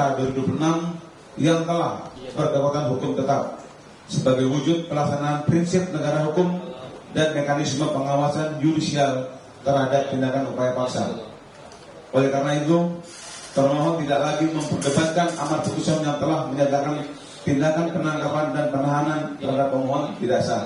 PIPRA 2006 yang telah berkekuatan hukum tetap sebagai wujud pelaksanaan prinsip negara hukum dan mekanisme pengawasan yudisial terhadap tindakan upaya paksa. Oleh karena itu, termohon tidak lagi memperdebatkan amar putusan yang telah menyatakan tindakan penangkapan dan penahanan terhadap pemohon tidak sah.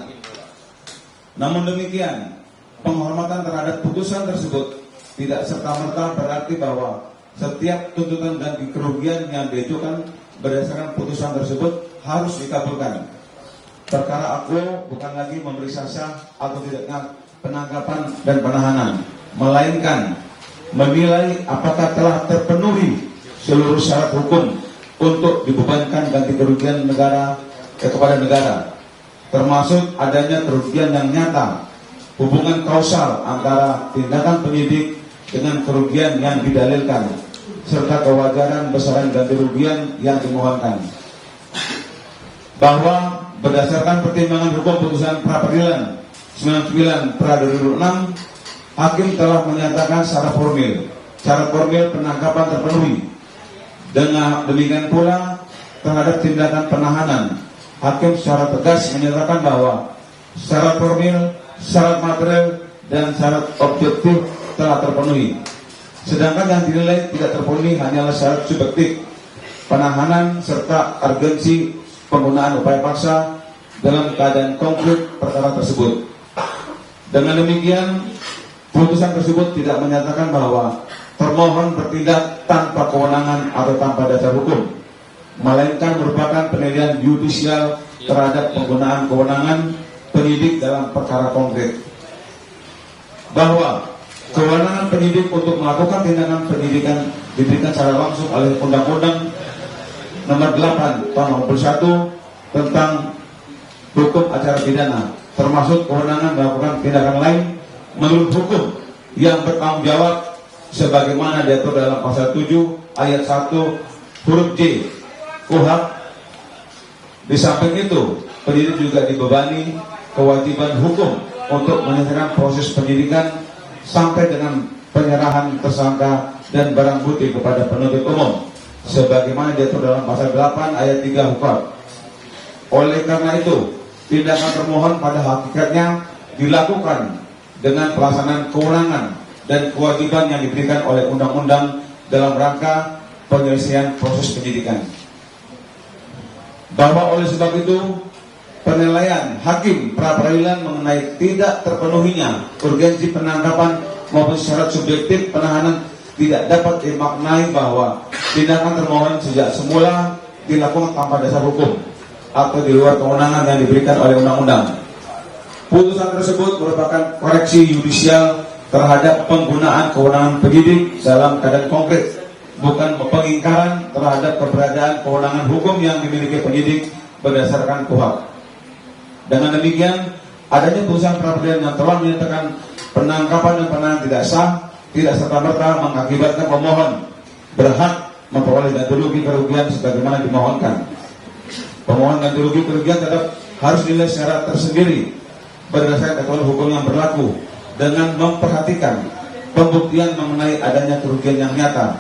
Namun demikian, penghormatan terhadap putusan tersebut tidak serta-merta berarti bahwa setiap tuntutan ganti kerugian yang diajukan berdasarkan putusan tersebut harus dikabulkan. Perkara aku bukan lagi memeriksa sah atau tidaknya penangkapan dan penahanan, melainkan menilai apakah telah terpenuhi seluruh syarat hukum untuk dibebankan ganti kerugian negara kepada negara, termasuk adanya kerugian yang nyata, hubungan kausal antara tindakan penyidik dengan kerugian yang didalilkan, serta kewajaran besaran ganti kerugian yang dimohonkan. Bahwa berdasarkan pertimbangan hukum putusan pra-peradilan 99/2006, hakim telah menyatakan secara formil penangkapan terpenuhi. Dengan demikian pula terhadap tindakan penahanan, hakim secara tegas menyatakan bahwa syarat formil, syarat material, dan syarat objektif telah terpenuhi. Sedangkan yang dinilai tidak terpenuhi hanyalah syarat subjektif, penahanan serta urgensi penggunaan upaya paksa dalam keadaan konkret perkara tersebut. Dengan demikian, putusan tersebut tidak menyatakan bahwa termohon bertindak tanpa kewenangan atau tanpa dasar hukum, melainkan merupakan penilaian yudisial terhadap penggunaan kewenangan penyidik dalam perkara konkret. Bahwa kewenangan penyidik untuk melakukan tindakan penyidikan diberikan secara langsung oleh Undang-Undang Nomor 8 Tahun 2001 tentang Hukum Acara Pidana, termasuk kewenangan melakukan tindakan lain menurut hukum yang bertanggung jawab sebagaimana diatur dalam pasal 7 ayat 1 huruf J KUHP. Di samping itu, penyidik juga dibebani kewajiban hukum untuk menyelesaikan proses penyidikan sampai dengan penyerahan tersangka dan barang bukti kepada penuntut umum sebagaimana diatur dalam pasal 8 ayat 3 KUHP. Oleh karena itu, tindakan termohon pada hakikatnya dilakukan dengan pelaksanaan kewenangan dan kewajiban yang diberikan oleh undang-undang dalam rangka penyelesaian proses penyidikan. Bahwa oleh sebab itu, penilaian hakim pra-peradilan mengenai tidak terpenuhinya urgensi penangkapan maupun syarat subjektif penahanan tidak dapat dimaknai bahwa tindakan termohon sejak semula dilakukan tanpa dasar hukum atau di luar kewenangan yang diberikan oleh undang-undang. Putusan tersebut merupakan koreksi yudisial terhadap penggunaan kewenangan penyidik dalam keadaan konkret, bukan pengingkaran terhadap keberadaan kewenangan hukum yang dimiliki penyidik berdasarkan KUHP. Dengan demikian, adanya putusan pra-peradilan yang telah menyatakan penangkapan dan penahanan tidak sah, tidak serta-merta mengakibatkan pemohon berhak memperoleh ganti rugi kerugian sebagaimana dimohonkan. Pemohon ganti rugi kerugian tetap harus dinilai secara tersendiri berdasarkan ketentuan hukum yang berlaku dengan memperhatikan pembuktian mengenai adanya kerugian yang nyata,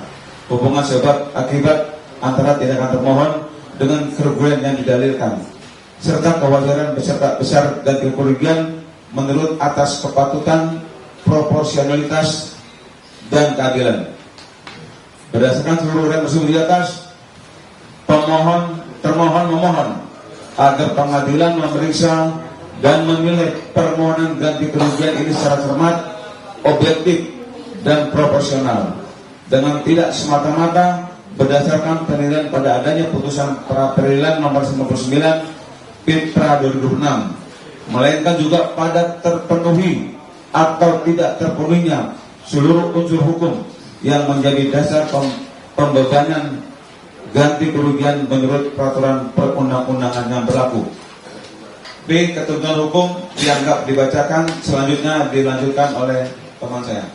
hubungan sebab akibat antara tindakan termohon dengan kerugian yang didalilkan, serta kewajaran beserta besar ganti kerugian menurut atas kepatutan, proporsionalitas, dan keadilan. Berdasarkan seluruh uraian tersebut di atas, termohon memohon agar pengadilan memeriksa dan menilai permohonan ganti kerugian ini secara cermat, objektif, dan proporsional, dengan tidak semata-mata berdasarkan penilaian pada adanya putusan pra-peradilan nomor 99 PIPRA 2006, melainkan juga pada terpenuhi atau tidak terpenuhinya seluruh unsur hukum yang menjadi dasar pembebanan ganti kerugian menurut peraturan perundang-undangan yang berlaku. B. Ketentuan hukum dianggap dibacakan, selanjutnya dilanjutkan oleh teman saya.